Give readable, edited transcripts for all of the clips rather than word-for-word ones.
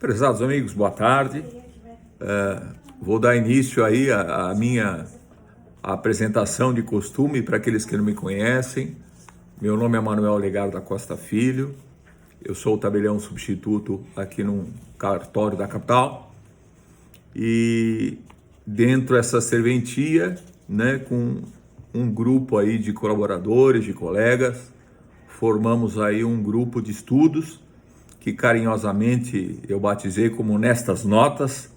Prezados amigos, boa tarde. Vou dar início aí à minha apresentação de costume para aqueles que não me conhecem. Meu nome é Manuel Legado da Costa Filho. Eu sou o tabelião substituto aqui no cartório da capital. E dentro dessa serventia, com um grupo aí de colaboradores, de colegas, formamos aí um grupo de estudos que carinhosamente eu batizei como Nestas Notas,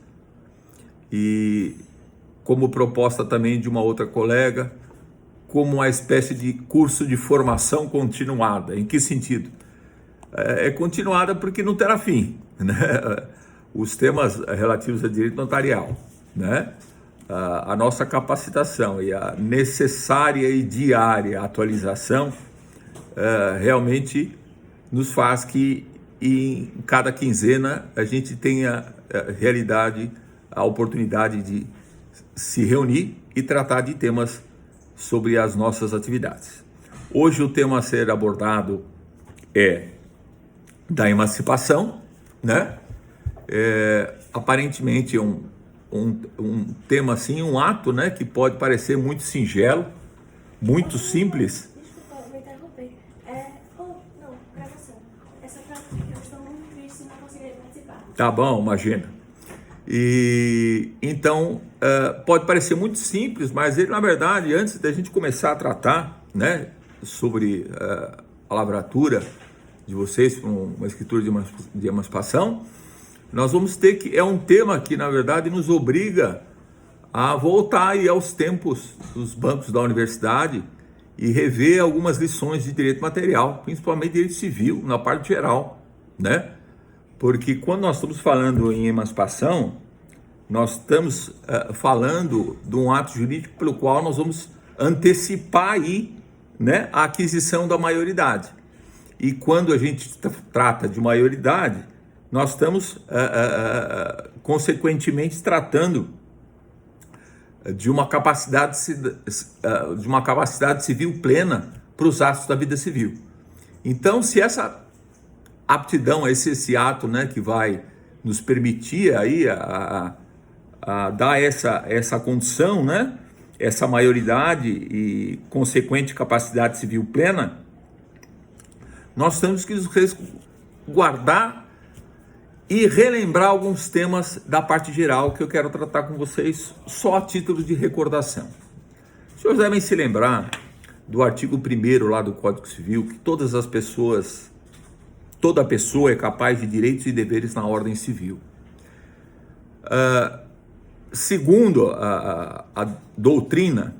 e como proposta também de uma outra colega, como uma espécie de curso de formação continuada. Em que sentido? É continuada porque não terá fim, né? Os temas relativos a direito notarial, né? A nossa capacitação e a necessária e diária atualização realmente nos faz que em cada quinzena a gente tenha a oportunidade de se reunir e tratar de temas sobre as nossas atividades. Hoje o tema a ser abordado é da emancipação, né? Aparentemente é um tema assim, um ato, né, que pode parecer muito singelo, muito simples. Desculpa, vou interromper. Não, gravação. Essa prática eu estou muito triste e não conseguirei participar. Tá bom, imagina. E então pode parecer muito simples, mas ele, na verdade, antes da gente começar a tratar, né, sobre a lavratura de vocês, uma escritura de emancipação, nós vamos ter que, é um tema que, na verdade, nos obriga a voltar aí aos tempos dos bancos da universidade e rever algumas lições de direito material, principalmente direito civil, na parte geral, né? Porque quando nós estamos falando em emancipação, nós estamos falando de um ato jurídico pelo qual nós vamos antecipar aí, né, a aquisição da maioridade. E quando a gente trata de maioridade, nós estamos consequentemente tratando de uma capacidade civil plena para os atos da vida civil. Então, se essa aptidão, esse ato, né, que vai nos permitir aí a dar essa condição, né, essa maioridade e consequente capacidade civil plena, nós temos que guardar e relembrar alguns temas da parte geral que eu quero tratar com vocês só a título de recordação. Os senhores devem se lembrar do artigo 1º lá do Código Civil, que toda pessoa é capaz de direitos e deveres na ordem civil. Segundo a doutrina,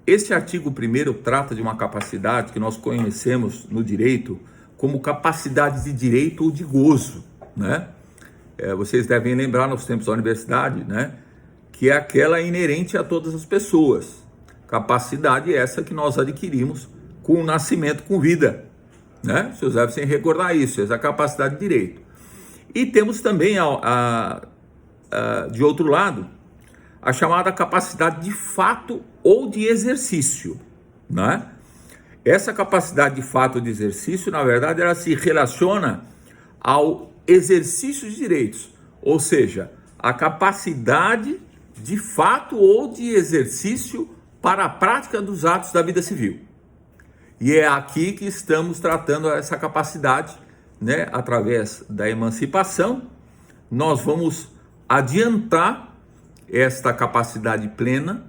este artigo 1º trata de uma capacidade que nós conhecemos no direito como capacidade de direito ou de gozo, né? Vocês devem lembrar nos tempos da universidade, né, que é aquela inerente a todas as pessoas. Capacidade essa que nós adquirimos com o nascimento, com vida, né? Vocês devem se recordar isso, essa capacidade de direito. E temos também, de outro lado, a chamada capacidade de fato ou de exercício, né? Essa capacidade de fato ou de exercício, na verdade, ela se relaciona ao exercício de direitos, ou seja, a capacidade de fato ou de exercício para a prática dos atos da vida civil. E é aqui que estamos tratando essa capacidade, né? Através da emancipação, nós vamos adiantar esta capacidade plena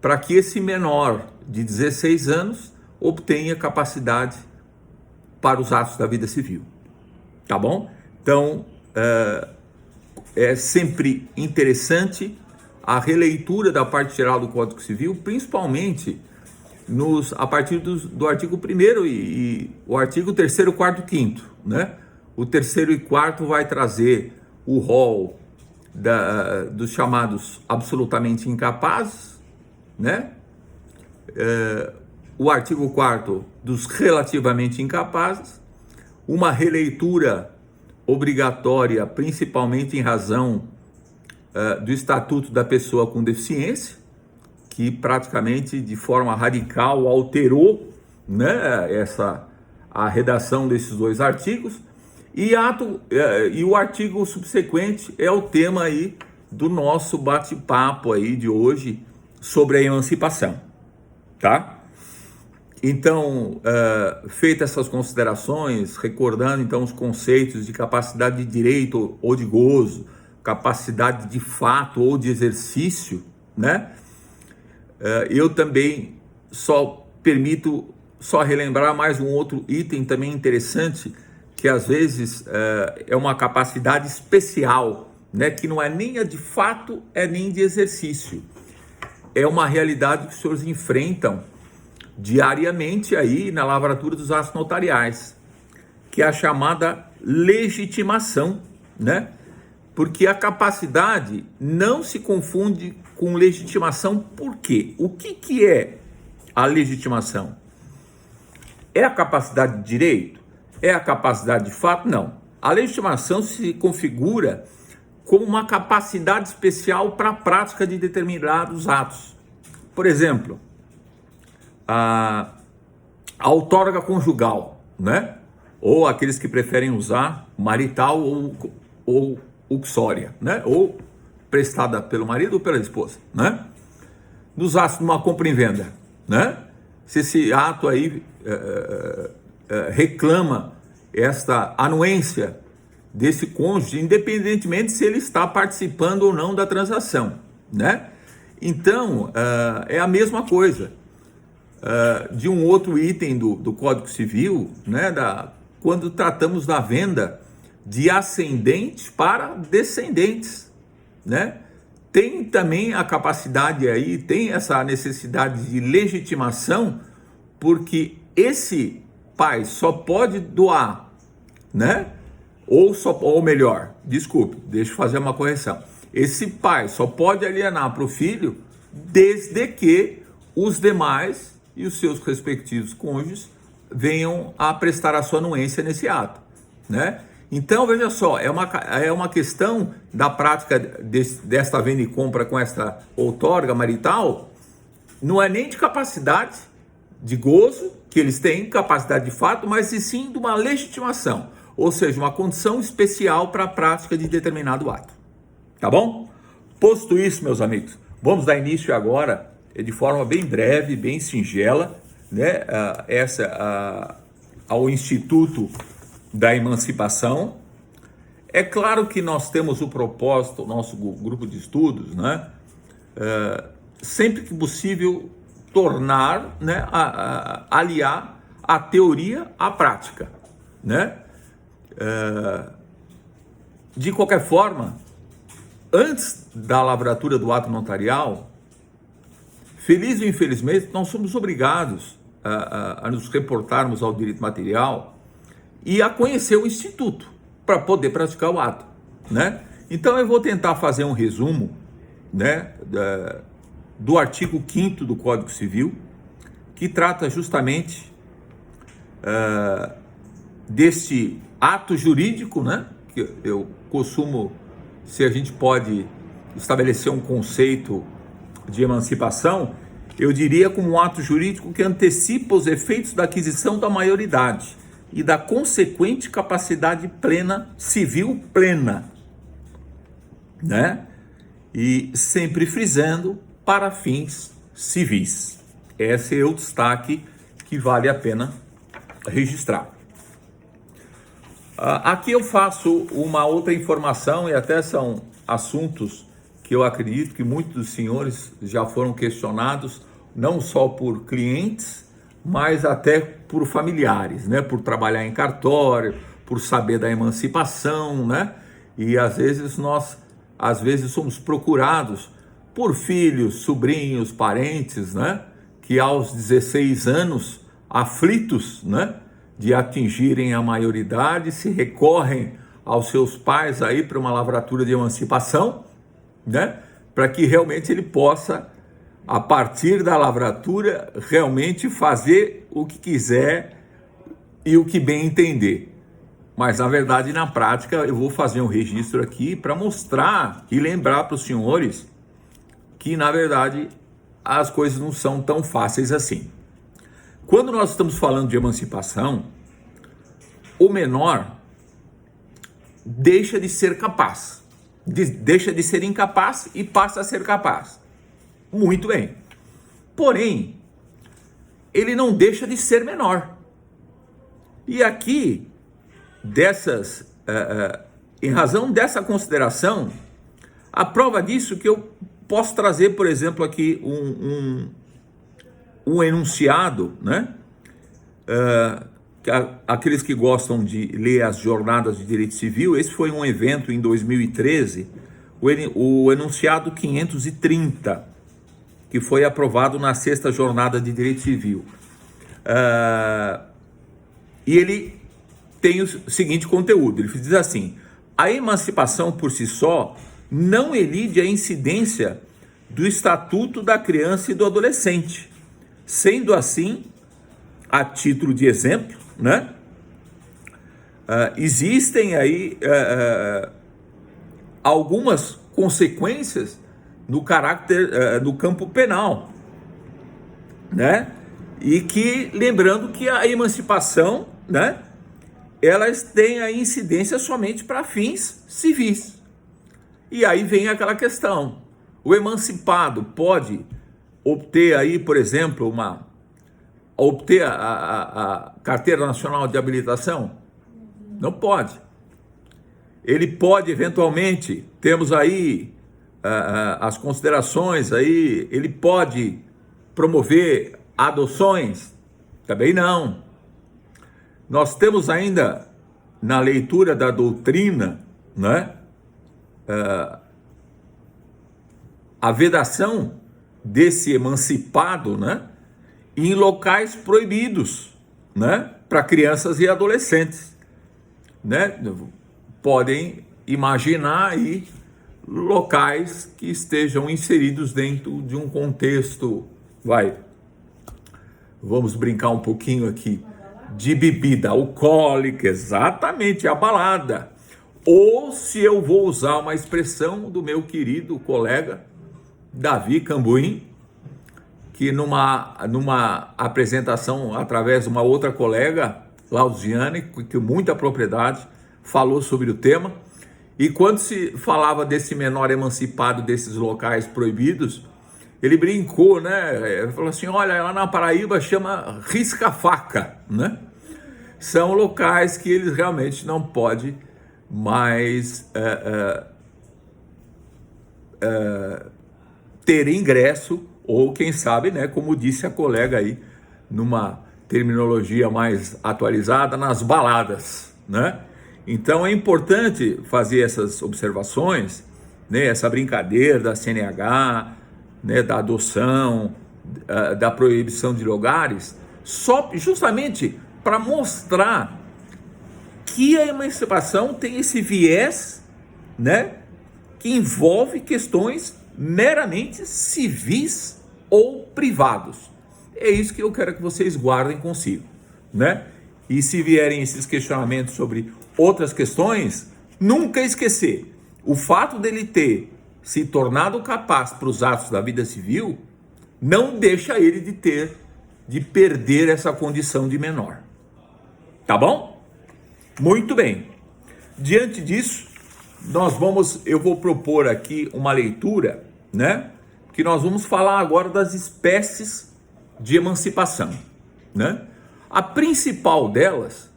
para que esse menor de 16 anos obtenha capacidade para os atos da vida civil. Tá bom? Então, é sempre interessante a releitura da parte geral do Código Civil, principalmente a partir do artigo 1º e o artigo 3º, 4º, 5º, né? O 3º e 4º vai trazer o rol dos chamados absolutamente incapazes, né? O artigo 4º dos relativamente incapazes, uma releitura obrigatória, principalmente em razão do Estatuto da Pessoa com Deficiência, que praticamente de forma radical alterou, né, a redação desses dois artigos, E o artigo subsequente é o tema aí do nosso bate-papo aí de hoje sobre a emancipação, tá? Então, feitas essas considerações, recordando então os conceitos de capacidade de direito ou de gozo, capacidade de fato ou de exercício, né? Eu também permito relembrar mais um outro item também interessante, que às vezes é uma capacidade especial, né? Que não é nem a de fato, nem de exercício. É uma realidade que os senhores enfrentam diariamente aí na lavratura dos atos notariais, que é a chamada legitimação, né? Porque a capacidade não se confunde com legitimação. Por quê? O que é a legitimação? É a capacidade de direito? É a capacidade de fato? Não. A legitimação se configura como uma capacidade especial para a prática de determinados atos. Por exemplo, a outorga conjugal, né? Ou aqueles que preferem usar marital ou uxória, né? Ou prestada pelo marido ou pela esposa, né? Nos atos de uma compra e venda, né? Se esse ato aí reclama esta anuência desse cônjuge, independentemente se ele está participando ou não da transação, né? Então, é a mesma coisa de um outro item do Código Civil, né? Quando tratamos da venda de ascendentes para descendentes, né? Tem também a capacidade aí, tem essa necessidade de legitimação, porque esse pai só pode doar, né? Ou melhor, desculpe, deixa eu fazer uma correção. Esse pai só pode alienar para o filho desde que os demais e os seus respectivos cônjuges venham a prestar a sua anuência nesse ato, né? Então, veja só, é uma questão da prática desta venda e compra com esta outorga marital, não é nem de capacidade de gozo, que eles têm capacidade de fato, mas e sim de uma legitimação, ou seja, uma condição especial para a prática de determinado ato. Tá bom? Posto isso, meus amigos, vamos dar início agora, de forma bem breve, bem singela, né, ao Instituto da Emancipação. É claro que nós temos o propósito, o nosso grupo de estudos, né, sempre que possível, tornar, né, aliar a teoria à prática, né? De qualquer forma, antes da lavratura do ato notarial, feliz ou infelizmente, nós somos obrigados a nos reportarmos ao direito material e a conhecer o Instituto para poder praticar o ato, né? Então eu vou tentar fazer um resumo, né, do artigo 5º do Código Civil, que trata justamente deste ato jurídico, né, que eu costumo, se a gente pode estabelecer um conceito de emancipação, eu diria como um ato jurídico que antecipa os efeitos da aquisição da maioridade e da consequente capacidade plena, civil plena, né? E sempre frisando para fins civis. Esse é o destaque que vale a pena registrar. Aqui eu faço uma outra informação, e até são assuntos que eu acredito que muitos dos senhores já foram questionados, não só por clientes, mas até por familiares, né? Por trabalhar em cartório, por saber da emancipação, né? E às vezes nós somos procurados por filhos, sobrinhos, parentes, né? Que aos 16 anos, aflitos, né, de atingirem a maioridade, se recorrem aos seus pais aí para uma lavratura de emancipação, né? Para que realmente ele possa, a partir da lavratura, realmente fazer o que quiser e o que bem entender. Mas, na verdade, na prática, eu vou fazer um registro aqui para mostrar e lembrar para os senhores que, na verdade, as coisas não são tão fáceis assim. Quando nós estamos falando de emancipação, o menor, deixa de ser capaz, deixa de ser incapaz e passa a ser capaz. Muito bem. Porém, ele não deixa de ser menor. E aqui, em razão dessa consideração, a prova disso que eu posso trazer, por exemplo, aqui um enunciado, né? Aqueles que gostam de ler as jornadas de direito civil, esse foi um evento em 2013, o enunciado 530, que foi aprovado na 6ª jornada de direito civil. E ele tem o seguinte conteúdo, ele diz assim: a emancipação por si só não elide a incidência do Estatuto da Criança e do Adolescente. Sendo assim, a título de exemplo, né, existem aí algumas consequências no caráter, no campo penal, né, e que, lembrando que a emancipação, né, elas têm a incidência somente para fins civis. E aí vem aquela questão: o emancipado pode obter aí, por exemplo, obter a Carteira Nacional de Habilitação? Não pode. Ele pode, eventualmente, temos aí as considerações aí, ele pode promover adoções? Também não. Nós temos ainda, na leitura da doutrina, né, a vedação desse emancipado, né, em locais proibidos, né, para crianças e adolescentes, né? Podem imaginar aí locais que estejam inseridos dentro de um contexto, vamos brincar um pouquinho aqui, de bebida alcoólica, exatamente, a balada. Ou, se eu vou usar uma expressão do meu querido colega Davi Cambuim, que numa apresentação através de uma outra colega, Lausiane, que com muita propriedade falou sobre o tema, e quando se falava desse menor emancipado desses locais proibidos, ele brincou, né? Ele falou assim: olha, lá na Paraíba chama risca-faca, né? São locais que eles realmente não podem mais ter ingresso, ou quem sabe, né, como disse a colega aí, numa terminologia mais atualizada, nas baladas, né? Então é importante fazer essas observações, né, essa brincadeira da CNH, né, da adoção, da proibição de lugares, só justamente para mostrar que a emancipação tem esse viés, né, que envolve questões meramente civis ou privados. É isso que eu quero que vocês guardem consigo, né? E se vierem esses questionamentos sobre outras questões, nunca esquecer, o fato dele ter se tornado capaz para os atos da vida civil não deixa ele de perder essa condição de menor. Tá bom? Muito bem. Diante disso, eu vou propor aqui uma leitura, né? Que nós vamos falar agora das espécies de emancipação, né? A principal delas,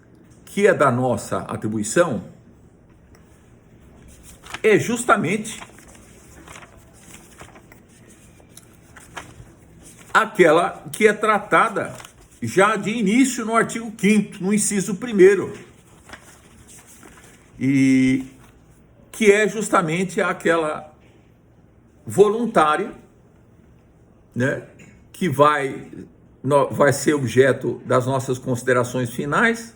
que é da nossa atribuição, é justamente aquela que é tratada já de início no artigo 5º, no inciso 1º, e que é justamente aquela voluntária, né, que vai ser objeto das nossas considerações finais,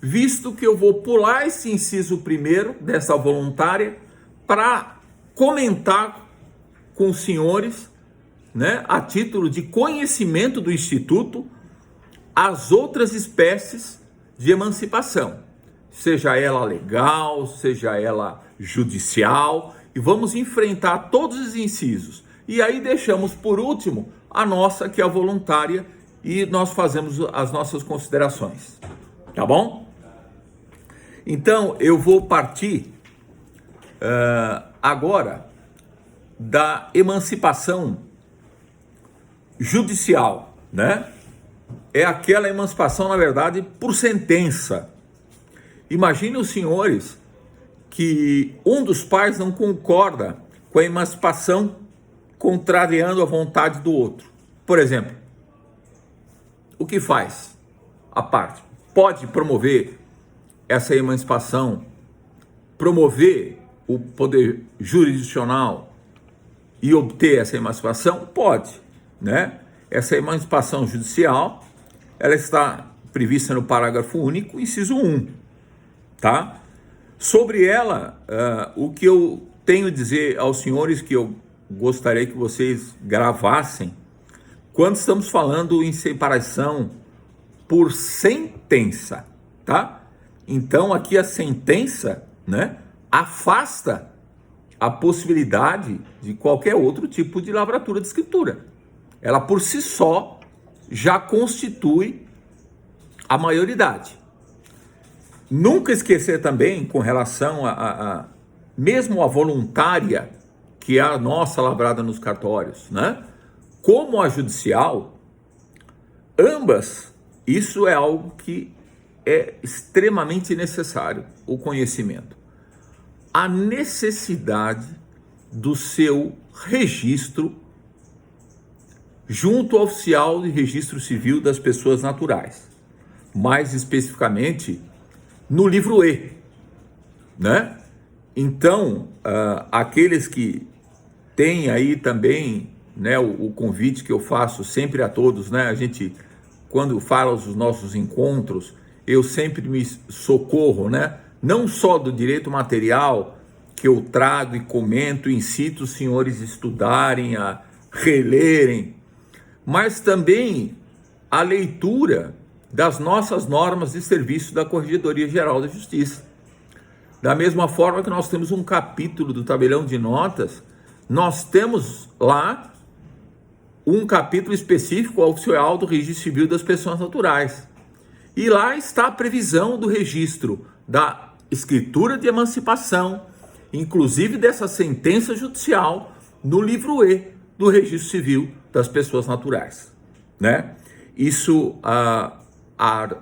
visto que eu vou pular esse inciso 1º dessa voluntária para comentar com os senhores, né, a título de conhecimento do Instituto, as outras espécies de emancipação, seja ela legal, seja ela judicial, e vamos enfrentar todos os incisos. E aí deixamos por último a nossa, que é a voluntária, e nós fazemos as nossas considerações. Tá bom? Então eu vou partir Agora, da emancipação judicial, né? É aquela emancipação, na verdade, por sentença. Imagine os senhores que um dos pais não concorda com a emancipação contrariando a vontade do outro. Por exemplo, o que faz a parte? Pode promover essa emancipação, promover o poder jurisdicional e obter essa emancipação? Pode, né? Essa emancipação judicial, ela está prevista no parágrafo único, inciso 1, tá? Sobre ela, o que eu tenho a dizer aos senhores, que eu gostaria que vocês gravassem, quando estamos falando em separação por sentença, tá? Então aqui a sentença, né, afasta a possibilidade de qualquer outro tipo de lavratura de escritura. Ela por si só já constitui a maioridade. Nunca esquecer também, com relação mesmo a voluntária, que é a nossa lavrada nos cartórios, né? Como a judicial, ambas, isso é algo que é extremamente necessário, o conhecimento. A necessidade do seu registro junto ao oficial de registro civil das pessoas naturais, mais especificamente no livro E, né? Então, aqueles que têm aí também, né, o convite que eu faço sempre a todos, né? A gente, quando fala os nossos encontros, eu sempre me socorro, né? Não só do direito material, que eu trago e comento, incito os senhores a estudarem, a relerem, mas também a leitura das nossas normas de serviço da Corregedoria Geral da Justiça. Da mesma forma que nós temos um capítulo do tabelião de notas, nós temos lá um capítulo específico ao oficial do registro civil das pessoas naturais. E lá está a previsão do registro da escritura de emancipação, inclusive dessa sentença judicial, no livro E do registro civil das pessoas naturais, né? Isso,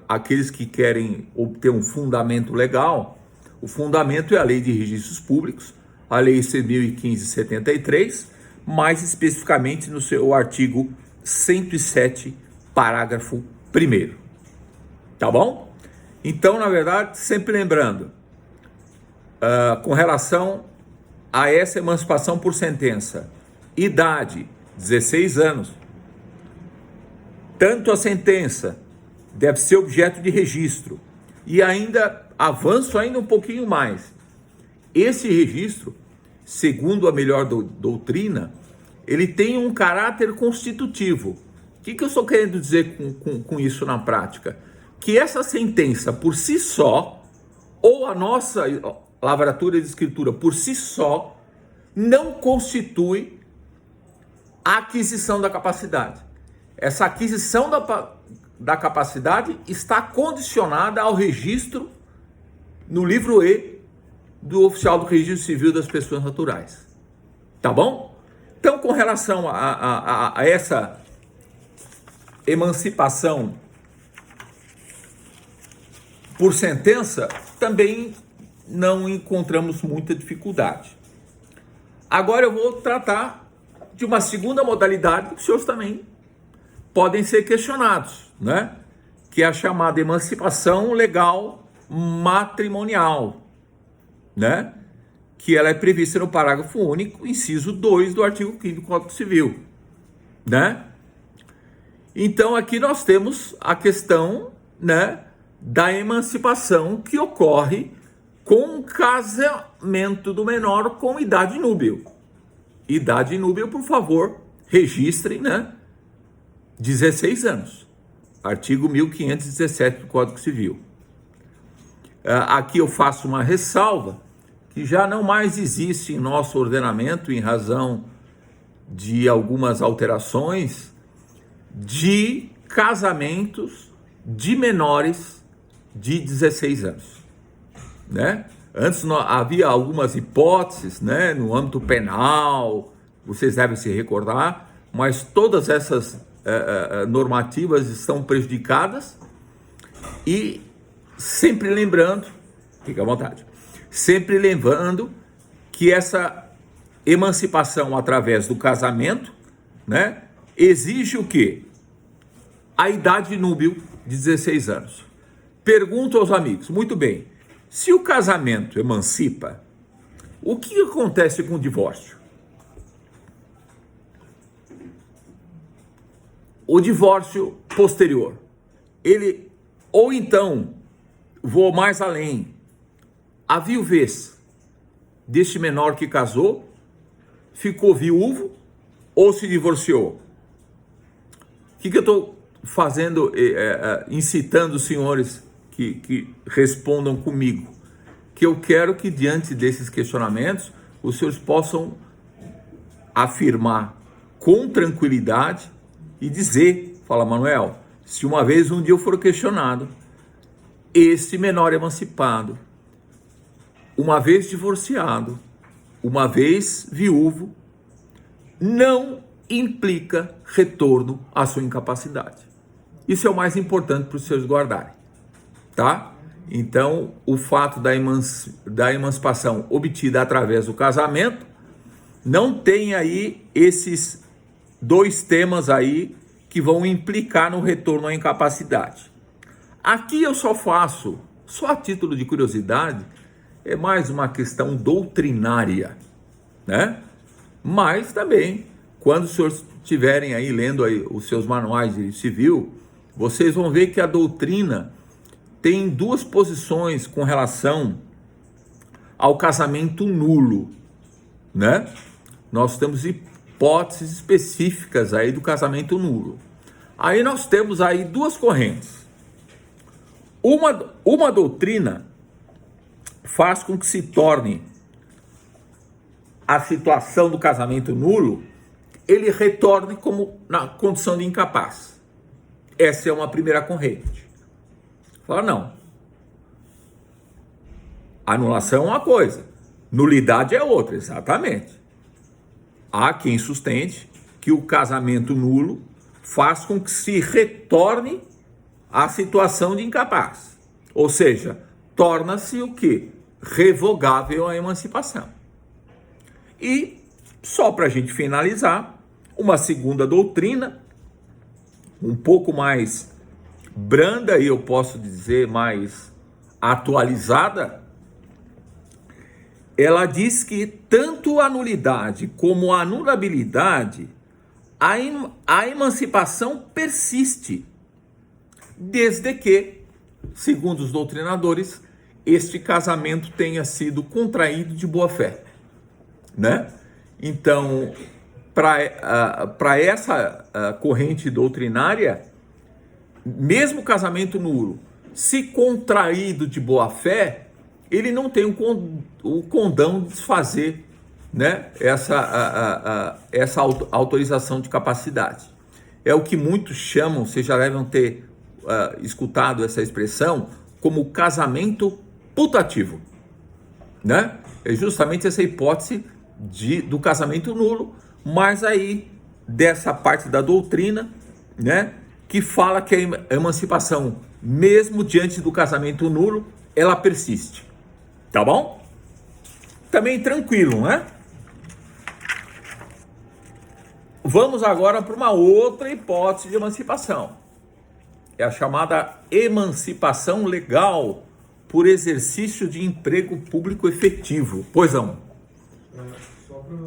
aqueles que querem obter um fundamento legal, o fundamento é a Lei de Registros Públicos, a Lei 6.015/73, mais especificamente no seu artigo 107, parágrafo 1º. Tá bom? Então, na verdade, sempre lembrando, com relação a essa emancipação por sentença, idade, 16 anos, tanto a sentença deve ser objeto de registro, e ainda avanço ainda um pouquinho mais. Esse registro, segundo a melhor doutrina, ele tem um caráter constitutivo. O que eu estou querendo dizer com isso na prática? Que essa sentença por si só, ou a nossa lavratura de escritura por si só, não constitui a aquisição da capacidade. Essa aquisição da capacidade está condicionada ao registro no livro E do oficial do registro civil das pessoas naturais. Tá bom? Então, com relação a essa emancipação por sentença, também não encontramos muita dificuldade. Agora eu vou tratar de uma segunda modalidade que os senhores também podem ser questionados, né? Que é a chamada emancipação legal matrimonial, né? Que ela é prevista no parágrafo único, inciso 2 do artigo 5º do Código Civil, né? Então aqui nós temos a questão, né, da emancipação que ocorre com o casamento do menor com idade núbil. Idade núbil, por favor, registrem, né? 16 anos. Artigo 1517 do Código Civil. Aqui eu faço uma ressalva que já não mais existe em nosso ordenamento, em razão de algumas alterações, de casamentos de menores de 16 anos, né? Antes havia algumas hipóteses, né, no âmbito penal, vocês devem se recordar, mas todas essas normativas estão prejudicadas e sempre lembrando, fica à vontade, sempre lembrando que essa emancipação através do casamento, né, exige o quê? A idade núbil de 16 anos. Pergunto aos amigos, muito bem, se o casamento emancipa, o que acontece com o divórcio? O divórcio posterior, ele, ou então, vou mais além, a viuvez deste menor que casou, ficou viúvo ou se divorciou? O que eu estou fazendo, incitando os senhores que respondam comigo? Que eu quero que diante desses questionamentos, os senhores possam afirmar com tranquilidade e dizer, fala Manuel, se uma vez um dia eu for questionado, esse menor emancipado, uma vez divorciado, uma vez viúvo, não implica retorno à sua incapacidade. Isso é o mais importante para os senhores guardarem, tá? Então, o fato da emancipação obtida através do casamento não tem aí esses dois temas aí que vão implicar no retorno à incapacidade. Aqui eu só faço, só a título de curiosidade, é mais uma questão doutrinária, né? Mas também, quando os senhores estiverem aí lendo aí os seus manuais de civil, vocês vão ver que a doutrina tem duas posições com relação ao casamento nulo, né? Nós temos hipóteses específicas aí do casamento nulo. Aí nós temos aí duas correntes. Uma doutrina faz com que se torne a situação do casamento nulo, ele retorne como na condição de incapaz. Essa é uma primeira corrente. Fala, não. Anulação é uma coisa, nulidade é outra, exatamente. Há quem sustente que o casamento nulo faz com que se retorne à situação de incapaz. Ou seja, torna-se o quê? Revogável a emancipação. E, só para a gente finalizar, uma segunda doutrina, um pouco mais branda e eu posso dizer mais atualizada, ela diz que tanto a nulidade como a anulabilidade, a emancipação persiste, desde que, segundo os doutrinadores, este casamento tenha sido contraído de boa fé, né? Então, para essa corrente doutrinária, mesmo o casamento nulo, se contraído de boa fé, ele não tem o condão de desfazer, né, essa autorização de capacidade. É o que muitos chamam, vocês já devem ter escutado essa expressão, como casamento putativo, né? É justamente essa hipótese do casamento nulo, mas aí dessa parte da doutrina, né, que fala que a emancipação, mesmo diante do casamento nulo, ela persiste. Tá bom? Também tranquilo, né? Vamos agora para uma outra hipótese de emancipação. É a chamada emancipação legal por exercício de emprego público efetivo. Pois não. Só para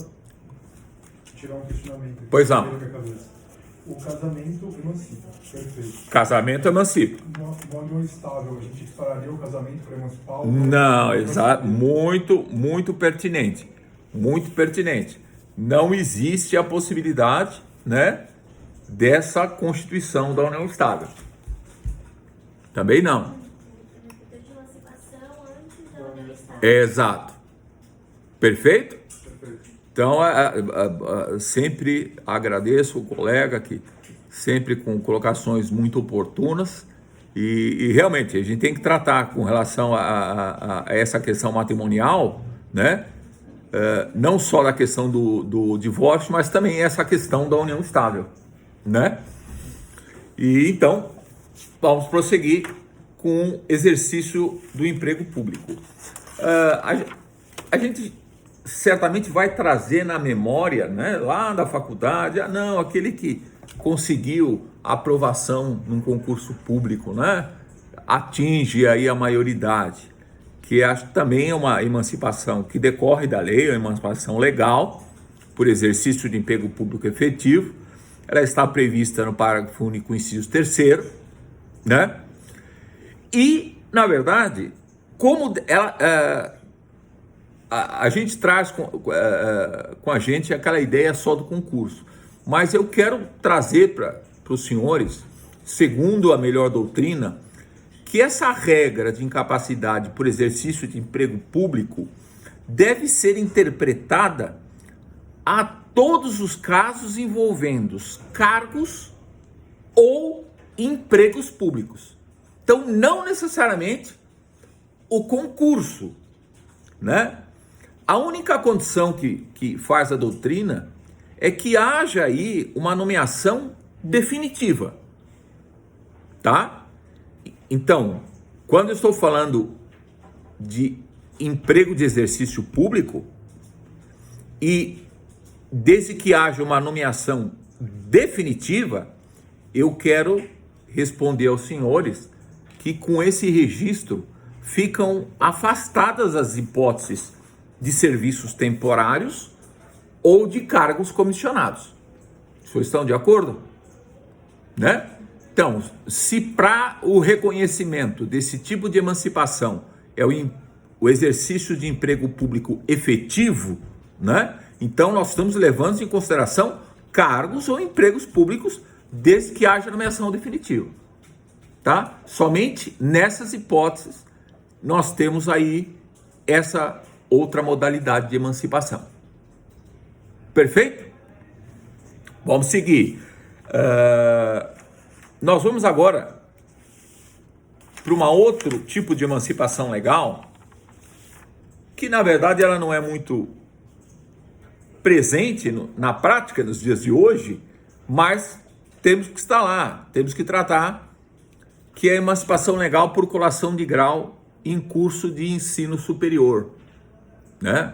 tirar um questionamento. Pois não. O casamento emancipa, perfeito. Casamento emancipa. Uma união estável, a gente dispararia o casamento para emancipar? Não, exato. Muito pertinente. Muito pertinente. Não existe a possibilidade, né, dessa constituição da união estável. Também não. De emancipação antes da união estável. Exato. Perfeito? Perfeito. Então, sempre agradeço o colega que sempre com colocações muito oportunas E realmente a gente tem que tratar com relação a essa questão matrimonial, né? Não só da questão do divórcio, mas também essa questão da união estável, né? E então, vamos prosseguir com o exercício do emprego público. A gente certamente vai trazer na memória, né, lá da faculdade, não, aquele que conseguiu a aprovação num concurso público, né, atinge aí a maioridade, que também é uma emancipação que decorre da lei, uma emancipação legal, por exercício de emprego público efetivo. Ela está prevista no parágrafo único, inciso 3º, né? E, na verdade, como ela, a gente traz com a gente aquela ideia só do concurso, mas eu quero trazer para os senhores, segundo a melhor doutrina, que essa regra de incapacidade por exercício de emprego público deve ser interpretada a todos os casos envolvendo cargos ou empregos públicos. Então, não necessariamente o concurso, né? A única condição que faz a doutrina é que haja aí uma nomeação definitiva, tá? Então, quando eu estou falando de emprego de exercício público, e desde que haja uma nomeação definitiva, eu quero responder aos senhores que com esse registro ficam afastadas as hipóteses de serviços temporários ou de cargos comissionados. Vocês estão de acordo? Né? Então, se para o reconhecimento desse tipo de emancipação é o exercício de emprego público efetivo, né? Então nós estamos levando em consideração cargos ou empregos públicos desde que haja nomeação definitiva, tá? Somente nessas hipóteses nós temos aí essa outra modalidade de emancipação. Perfeito? Vamos seguir. Nós vamos agora para um outro tipo de emancipação legal, que na verdade ela não é muito presente na prática nos dias de hoje, mas temos que estar lá, temos que tratar, que é a emancipação legal por colação de grau em curso de ensino superior, né?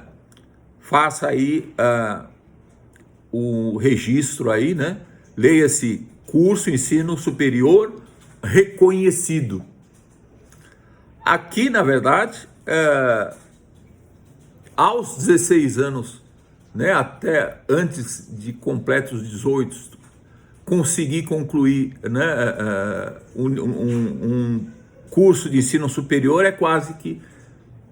Faça aí o registro aí, né? Leia-se curso ensino superior reconhecido. Aqui, na verdade, aos 16 anos, né, até antes de completos 18, conseguir concluir, né, um curso de ensino superior é quase que,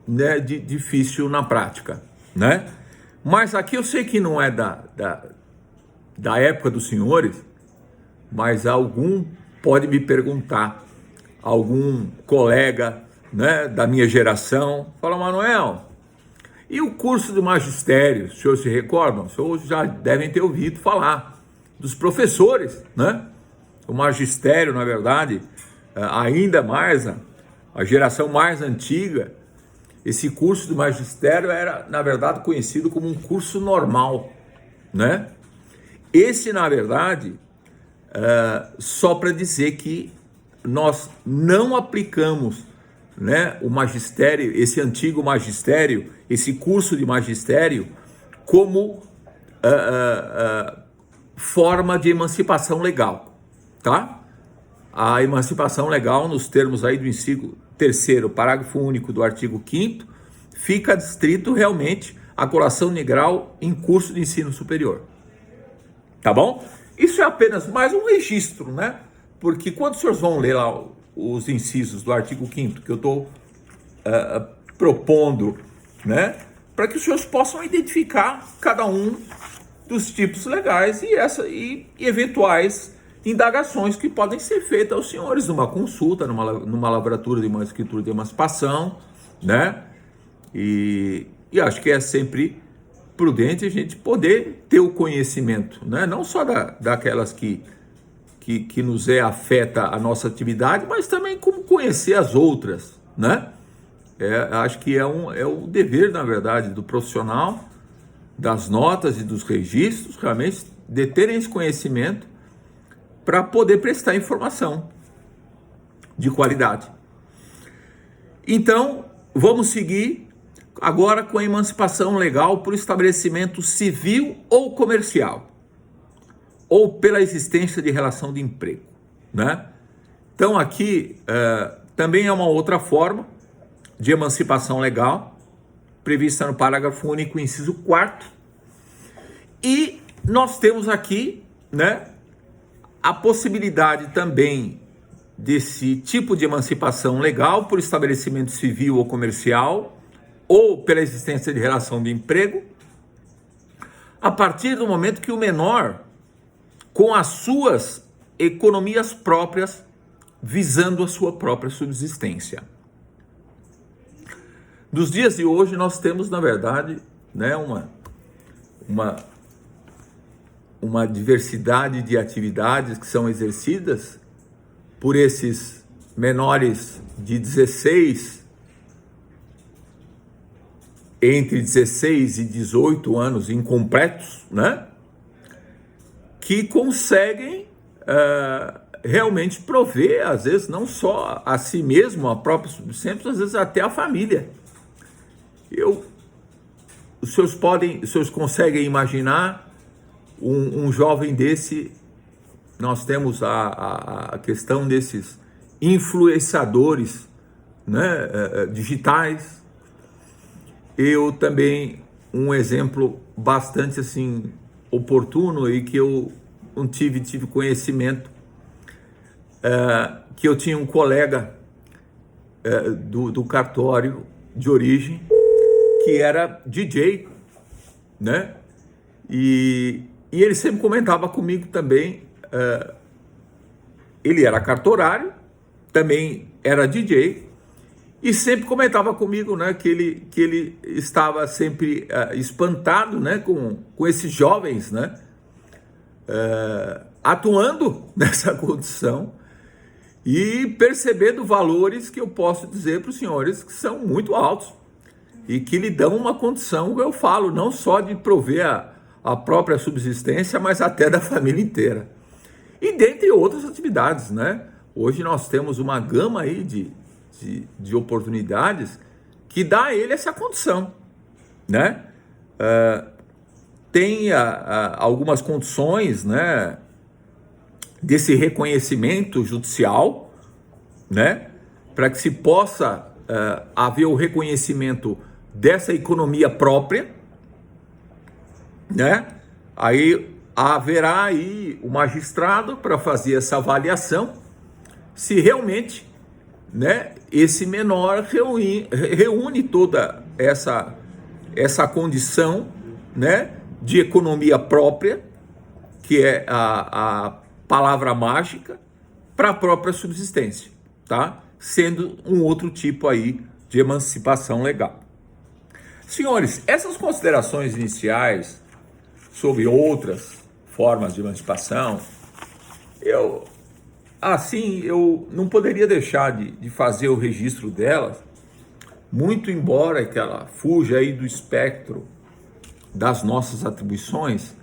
né, difícil na prática, né? Mas aqui eu sei que não é da época dos senhores, mas algum pode me perguntar, algum colega, né, da minha geração, fala: Manuel, e o curso do magistério, os senhores se recordam? Os senhores já devem ter ouvido falar dos professores, né? O magistério, na verdade, ainda mais a geração mais antiga, esse curso do magistério era, na verdade, conhecido como um curso normal, né? Esse, na verdade, só para dizer que nós não aplicamos, né, o magistério, esse antigo magistério, esse curso de magistério, como forma de emancipação legal, tá? A emancipação legal, nos termos aí do inciso 3º, parágrafo único do artigo 5º, fica adstrito realmente à colação de grau em curso de ensino superior, tá bom? Isso é apenas mais um registro, né? Porque quando os senhores vão ler lá os incisos do artigo 5º que eu estou propondo, né, para que os senhores possam identificar cada um dos tipos legais e eventuais indagações que podem ser feitas aos senhores numa consulta, numa lavratura de uma escritura de emancipação, né? E acho que é sempre prudente a gente poder ter o conhecimento, né? Não só daquelas que que nos afeta a nossa atividade, mas também como conhecer as outras, né? Acho que é o dever, na verdade, do profissional, das notas e dos registros, realmente, de terem esse conhecimento para poder prestar informação de qualidade. Então, vamos seguir agora com a emancipação legal por estabelecimento civil ou comercial, ou pela existência de relação de emprego, né? Então aqui também é uma outra forma de emancipação legal, prevista no parágrafo único, inciso 4º, e nós temos aqui, né, a possibilidade também desse tipo de emancipação legal por estabelecimento civil ou comercial, ou pela existência de relação de emprego, a partir do momento que o menor, com as suas economias próprias, visando a sua própria subsistência. Nos dias de hoje nós temos, na verdade, né, uma diversidade de atividades que são exercidas por esses menores de entre 16 e 18 anos incompletos, né? Que conseguem realmente prover, às vezes, não só a si mesmo, a própria subsistência, às vezes até a família. Os senhores conseguem imaginar um jovem desse? Nós temos a questão desses influenciadores, né, digitais. Eu também, um exemplo bastante assim oportuno e que eu não tive conhecimento, que eu tinha um colega do cartório de origem que era DJ, né? E ele sempre comentava comigo também, ele era cartorário, também era DJ, e sempre comentava comigo, né, que ele estava sempre espantado, né, com esses jovens, né, atuando nessa condição e percebendo valores que eu posso dizer para os senhores que são muito altos e que lhe dão uma condição, eu falo, não só de prover a própria subsistência, mas até da família inteira. E dentre outras atividades, né? Hoje nós temos uma gama aí de oportunidades que dá a ele essa condição, né? Tem algumas condições, né, desse reconhecimento judicial, né, para que se possa haver o reconhecimento dessa economia própria, né? Aí haverá aí o magistrado para fazer essa avaliação se realmente, né, esse menor reúne toda essa condição, né, de economia própria, que é a palavra mágica, para a própria subsistência, tá? Sendo um outro tipo aí de emancipação legal. Senhores, essas considerações iniciais sobre outras formas de emancipação, eu não poderia deixar de fazer o registro delas, muito embora que ela fuja aí do espectro das nossas atribuições,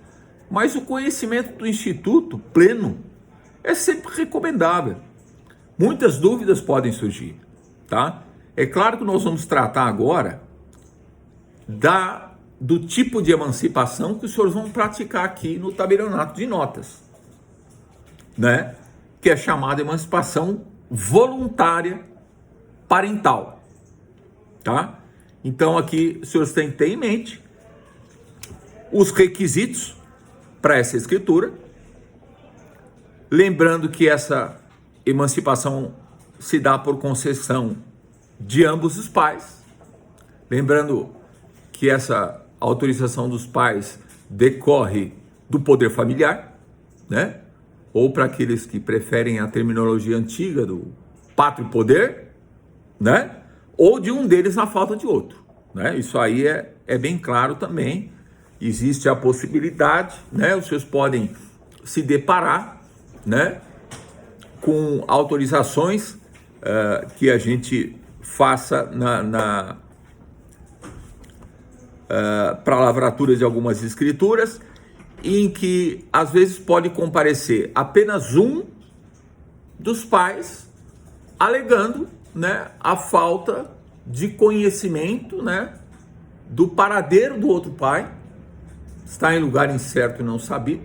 mas o conhecimento do Instituto pleno é sempre recomendável. Muitas dúvidas podem surgir, tá? É claro que nós vamos tratar agora do tipo de emancipação que os senhores vão praticar aqui no tabelionato de notas, né? Que é chamada emancipação voluntária parental, tá? Então aqui os senhores têm que ter em mente os requisitos para essa escritura, lembrando que essa emancipação se dá por concessão de ambos os pais, lembrando que essa autorização dos pais decorre do poder familiar, né? Ou para aqueles que preferem a terminologia antiga do pátrio poder, né? Ou de um deles na falta de outro, né? Isso aí é bem claro também. Existe a possibilidade, né? Os senhores podem se deparar, né, com autorizações que a gente faça para a lavratura de algumas escrituras, em que às vezes pode comparecer apenas um dos pais alegando, né, a falta de conhecimento, né, do paradeiro do outro pai, está em lugar incerto e não sabe,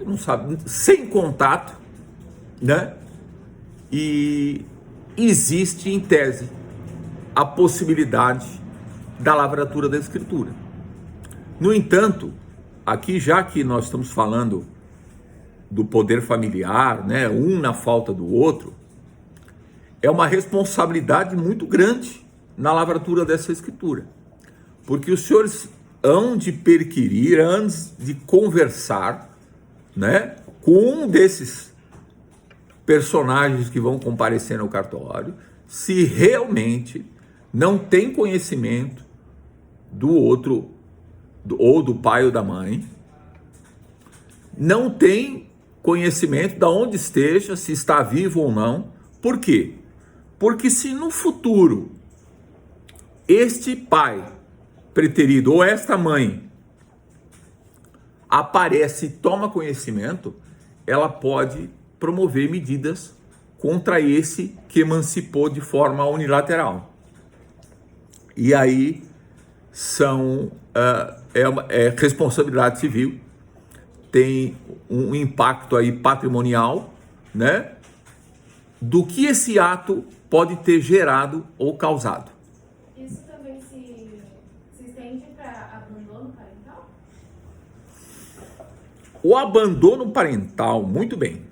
sem contato, né? E existe em tese a possibilidade da lavratura da escritura. No entanto, aqui, já que nós estamos falando do poder familiar, né, um na falta do outro, é uma responsabilidade muito grande na lavratura dessa escritura, porque os senhores hão de perquirir, antes de conversar, né, com um desses personagens que vão comparecer no cartório, se realmente não tem conhecimento do outro, ou do pai ou da mãe, não tem conhecimento de onde esteja, se está vivo ou não. Por quê? Porque se no futuro este pai preterido ou esta mãe aparece e toma conhecimento, ela pode promover medidas contra esse que emancipou de forma unilateral. E aí é responsabilidade civil, tem um impacto aí patrimonial, né, do que esse ato pode ter gerado ou causado. Isso também se estende para abandono parental? O abandono parental, muito bem.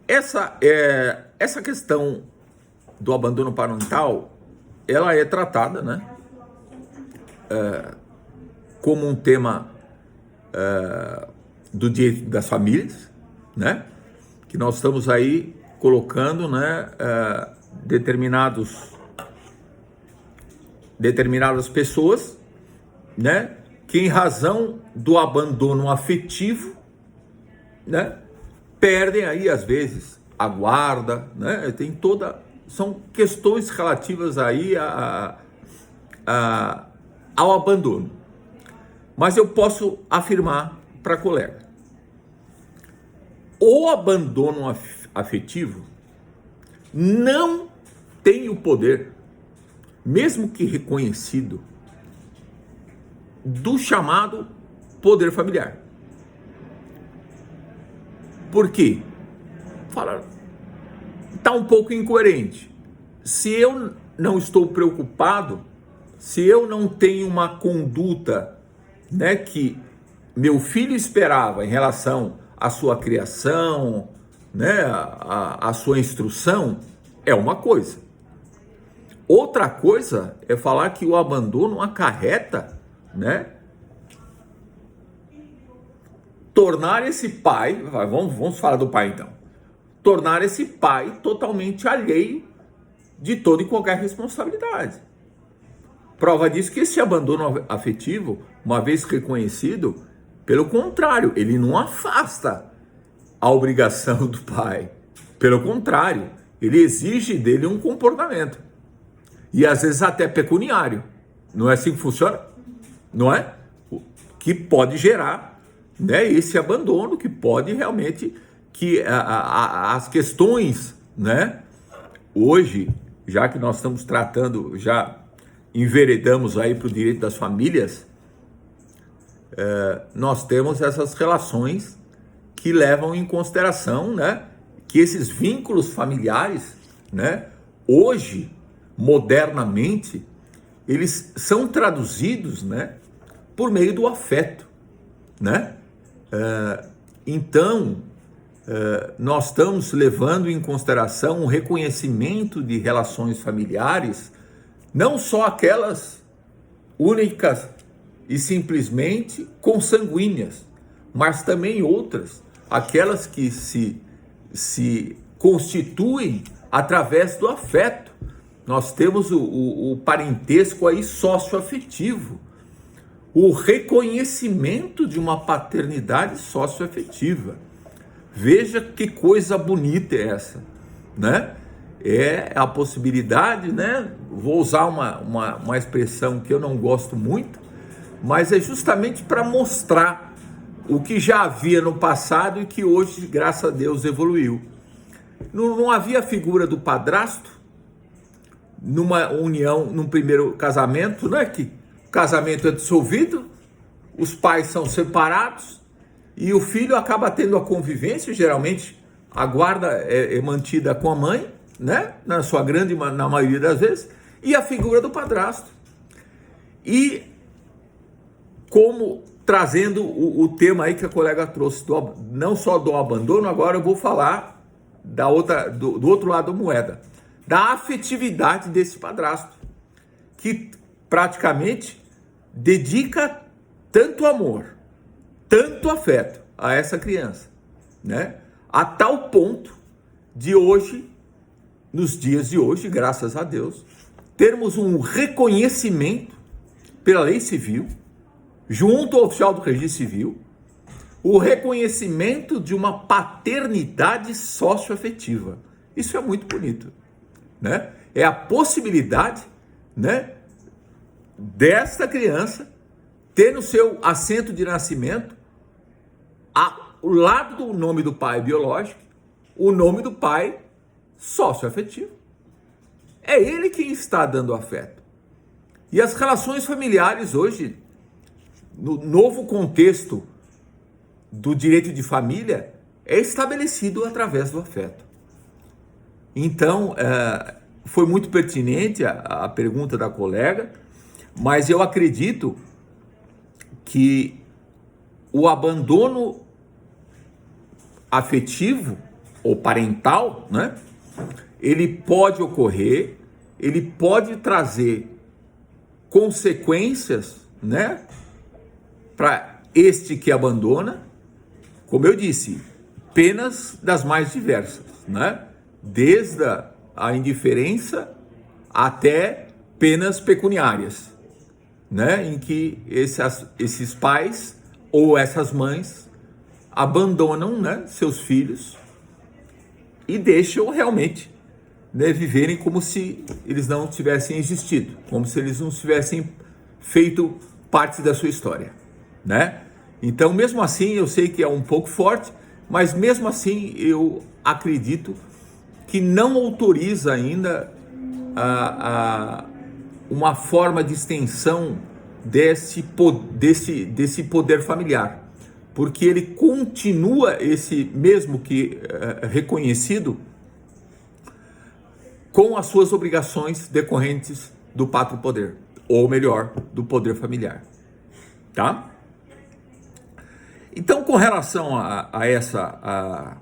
Essa questão do abandono parental, ela é tratada, né, como um tema do direito das famílias, né, que nós estamos aí colocando, né, determinadas pessoas, né, que em razão do abandono afetivo, né, perdem aí às vezes a guarda, né, são questões relativas aí ao abandono. Mas eu posso afirmar para a colega, o abandono afetivo não tem o poder, mesmo que reconhecido, do chamado poder familiar. Por quê? Está um pouco incoerente. Se eu não estou preocupado, se eu não tenho uma conduta, né, que meu filho esperava em relação à sua criação, né, a sua instrução, é uma coisa. Outra coisa é falar que o abandono acarreta, né, tornar esse pai, vamos falar do pai então, tornar esse pai totalmente alheio de toda e qualquer responsabilidade. Prova disso que esse abandono afetivo, uma vez reconhecido, pelo contrário, ele não afasta a obrigação do pai. Pelo contrário, ele exige dele um comportamento. E às vezes até pecuniário. Não é assim que funciona? Não é? Que pode gerar, né, esse abandono, que pode realmente, que as questões, né, hoje, já que nós estamos tratando, já enveredamos aí para o direito das famílias, nós temos essas relações que levam em consideração, né, que esses vínculos familiares, né, hoje, modernamente, eles são traduzidos, né, por meio do afeto, né? Então, nós estamos levando em consideração o reconhecimento de relações familiares, não só aquelas únicas e simplesmente consanguíneas, mas também outras, aquelas que se constituem através do afeto. Nós temos o parentesco aí socioafetivo, o reconhecimento de uma paternidade socioafetiva. Veja que coisa bonita é essa, né? É a possibilidade, né? Vou usar uma expressão que eu não gosto muito, mas é justamente para mostrar o que já havia no passado e que hoje, graças a Deus, evoluiu. Não havia a figura do padrasto numa união, num primeiro casamento, né? Que o casamento é dissolvido, os pais são separados e o filho acaba tendo a convivência, geralmente a guarda é mantida com a mãe, né? Na maioria das vezes, e a figura do padrasto. E como trazendo o tema aí que a colega trouxe, não só do abandono, agora eu vou falar do outro lado da moeda, da afetividade desse padrasto, que praticamente dedica tanto amor, tanto afeto a essa criança, né? A tal ponto de hoje, nos dias de hoje, graças a Deus, termos um reconhecimento pela lei civil, junto ao oficial do registro civil, o reconhecimento de uma paternidade socioafetiva. Isso é muito bonito, né? É a possibilidade, né, desta criança ter no seu assento de nascimento, ao lado do nome do pai biológico, o nome do pai socioafetivo. É ele quem está dando afeto. E as relações familiares hoje, no novo contexto do direito de família, é estabelecido através do afeto. Então, foi muito pertinente a pergunta da colega, mas eu acredito que o abandono afetivo ou parental, né, ele pode ocorrer, ele pode trazer consequências, né, para este que abandona, como eu disse, penas das mais diversas, né, desde a indiferença até penas pecuniárias, né, em que esses pais ou essas mães abandonam, né, seus filhos e deixam realmente, né, viverem como se eles não tivessem existido, como se eles não tivessem feito parte da sua história, né? Então, mesmo assim, eu sei que é um pouco forte, mas mesmo assim eu acredito que não autoriza ainda uma forma de extensão desse poder familiar, porque ele continua esse mesmo que reconhecido com as suas obrigações decorrentes do pátrio poder, ou melhor, do poder familiar, tá? Então, com relação a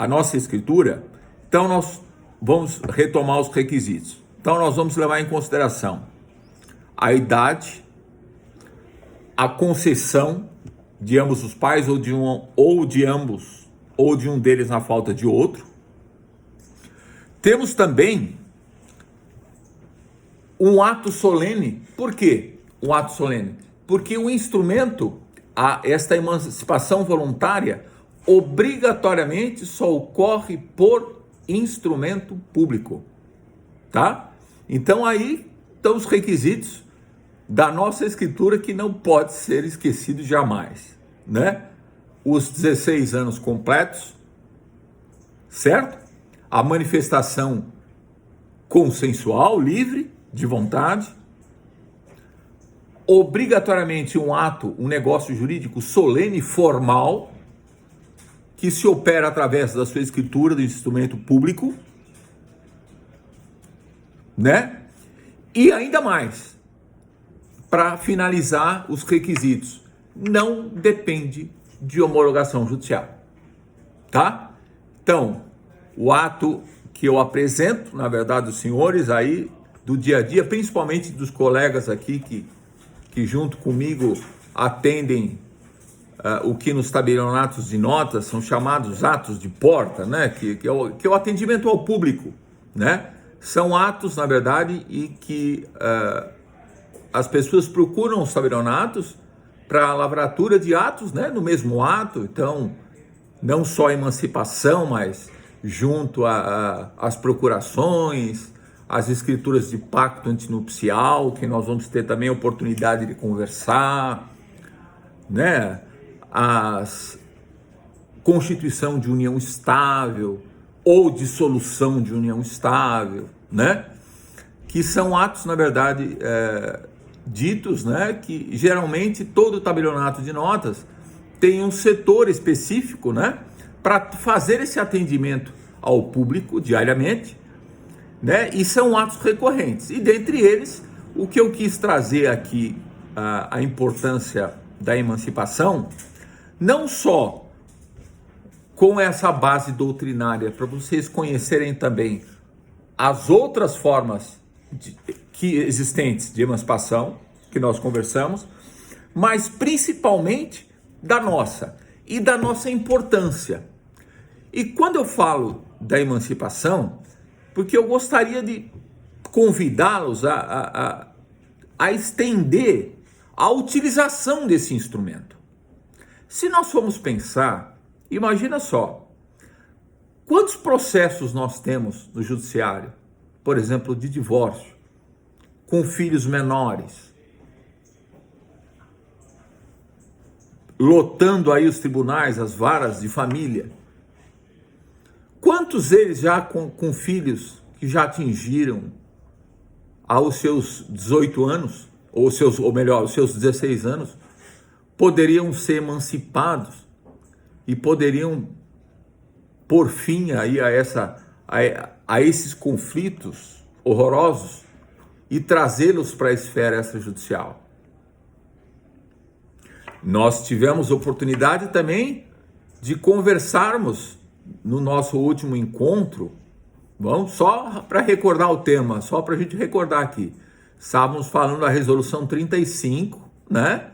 nossa escritura, então nós vamos retomar os requisitos. Então, nós vamos levar em consideração a idade, a concessão de ambos os pais, ou de ambos, ou de um deles na falta de outro. Temos também um ato solene. Por quê um ato solene? Porque o instrumento, esta emancipação voluntária, obrigatoriamente só ocorre por instrumento público, tá? Então aí estão os requisitos da nossa escritura que não pode ser esquecido jamais, né? Os 16 anos completos, certo? A manifestação consensual, livre, de vontade, obrigatoriamente um negócio jurídico solene, formal, que se opera através da sua escritura, do instrumento público, né? E ainda mais, para finalizar os requisitos, não depende de homologação judicial, tá? Então, o ato que eu apresento, na verdade, os senhores aí, do dia a dia, principalmente dos colegas aqui que junto comigo atendem o que nos tabelionatos de notas são chamados atos de porta, né? Que é o atendimento ao público, né? São atos, na verdade, e que as pessoas procuram os tabelionatos para a lavratura de atos, né? No mesmo ato. Então, não só a emancipação, mas junto às procurações, as escrituras de pacto antinupcial, que nós vamos ter também a oportunidade de conversar, né? As constituição de união estável ou dissolução de união estável, né? Que são atos, na verdade, ditos, né? Que geralmente todo tabelionato de notas tem um setor específico, né? Para fazer esse atendimento ao público diariamente, né? E são atos recorrentes. E dentre eles, o que eu quis trazer aqui, a importância da emancipação, não só com essa base doutrinária, para vocês conhecerem também as outras formas existentes de emancipação, que nós conversamos, mas principalmente da nossa e da nossa importância. E quando eu falo da emancipação, porque eu gostaria de convidá-los a estender a utilização desse instrumento. Se nós formos pensar, imagina só, quantos processos nós temos no judiciário, por exemplo, de divórcio, com filhos menores, lotando aí os tribunais, as varas de família. Quantos eles já com filhos que já atingiram aos seus 18 anos, ou os seus 16 anos, poderiam ser emancipados e poderiam pôr fim aí a esses conflitos horrorosos e trazê-los para a esfera extrajudicial. Nós tivemos oportunidade também de conversarmos no nosso último encontro, vamos só para recordar o tema, só para a gente recordar aqui, estávamos falando da resolução 35, né?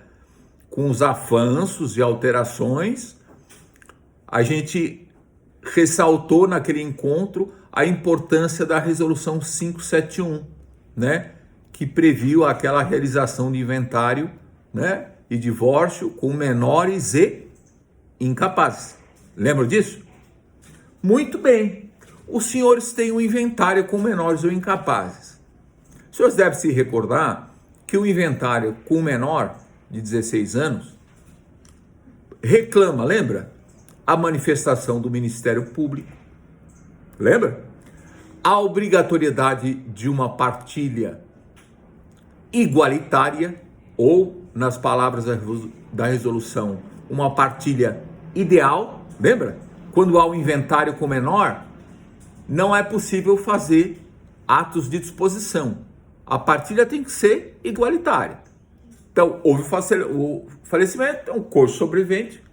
Com os avanços e alterações. A gente ressaltou naquele encontro a importância da resolução 571, né? Que previu aquela realização de inventário, né? E divórcio com menores e incapazes. Lembra disso? Muito bem. Os senhores têm um inventário com menores ou incapazes. Os senhores devem se recordar que o inventário com menor de 16 anos reclama, lembra? A manifestação do Ministério Público. Lembra? A obrigatoriedade de uma partilha igualitária, ou, nas palavras da resolução, uma partilha ideal. Lembra? Quando há um inventário com menor, não é possível fazer atos de disposição. A partilha tem que ser igualitária. Então, houve o falecimento, então o cônjuge sobrevivente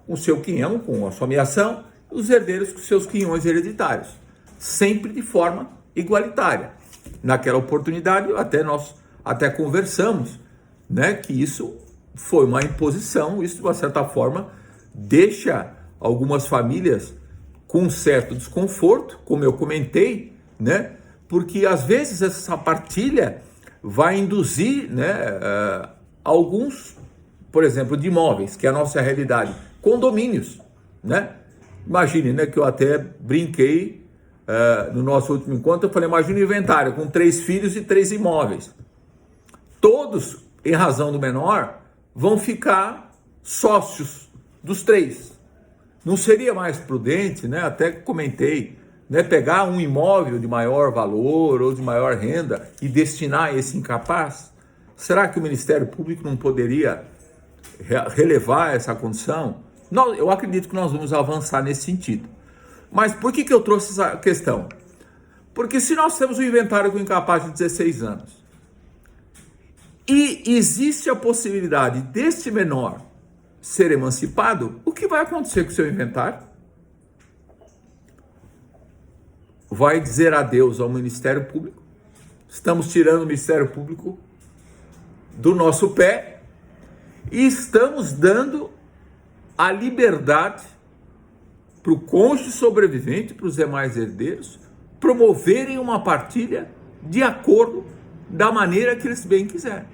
com o seu quinhão, com a sua ameação, e os herdeiros com seus quinhões hereditários, sempre de forma igualitária. Naquela oportunidade, nós até conversamos, né, que isso foi uma imposição, isso de uma certa forma deixa algumas famílias com um certo desconforto, como eu comentei, né, porque às vezes essa partilha vai induzir, né, alguns, por exemplo, de imóveis, que é a nossa realidade, condomínios, né? Imagine, né, que eu até brinquei no nosso último encontro, eu falei, imagine um inventário com 3 filhos e 3 imóveis. Todos, em razão do menor, vão ficar sócios dos 3. Não seria mais prudente, né? Até comentei, né, pegar um imóvel de maior valor ou de maior renda e destinar a esse incapaz? Será que o Ministério Público não poderia relevar essa condição? Não, eu acredito que nós vamos avançar nesse sentido. Mas por que eu trouxe essa questão? Porque se nós temos um inventário com incapaz de 16 anos e existe a possibilidade deste menor ser emancipado, o que vai acontecer com o seu inventário? Vai dizer adeus ao Ministério Público. Estamos tirando o Ministério Público do nosso pé e estamos dando a liberdade para o cônjuge sobrevivente, para os demais herdeiros, promoverem uma partilha de acordo da maneira que eles bem quiserem.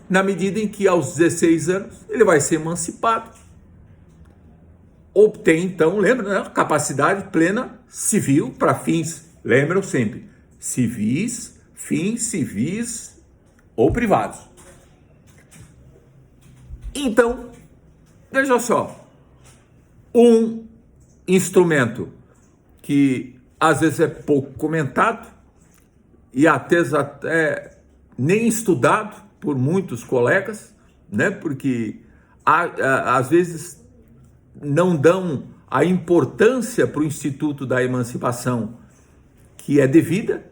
Na medida em que aos 16 anos ele vai ser emancipado. obtém, então, lembra, né? Capacidade plena civil para fins, lembram sempre, civis, fins civis ou privados. Então, veja só, um instrumento que às vezes é pouco comentado e até nem estudado por muitos colegas, né? Porque às vezes não dão a importância para o Instituto da Emancipação que é devida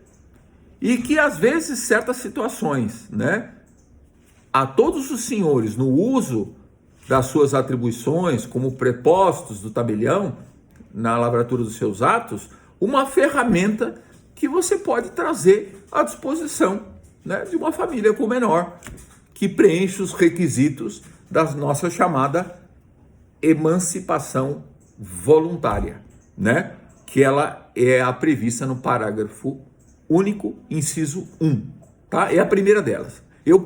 e que às vezes certas situações, né? A todos os senhores no uso das suas atribuições como prepostos do tabelião na lavratura dos seus atos, uma ferramenta que você pode trazer à disposição, né, de uma família com menor que preenche os requisitos da nossa chamada emancipação voluntária, né, que ela é a prevista no parágrafo único, inciso 1, tá? É a primeira delas. Eu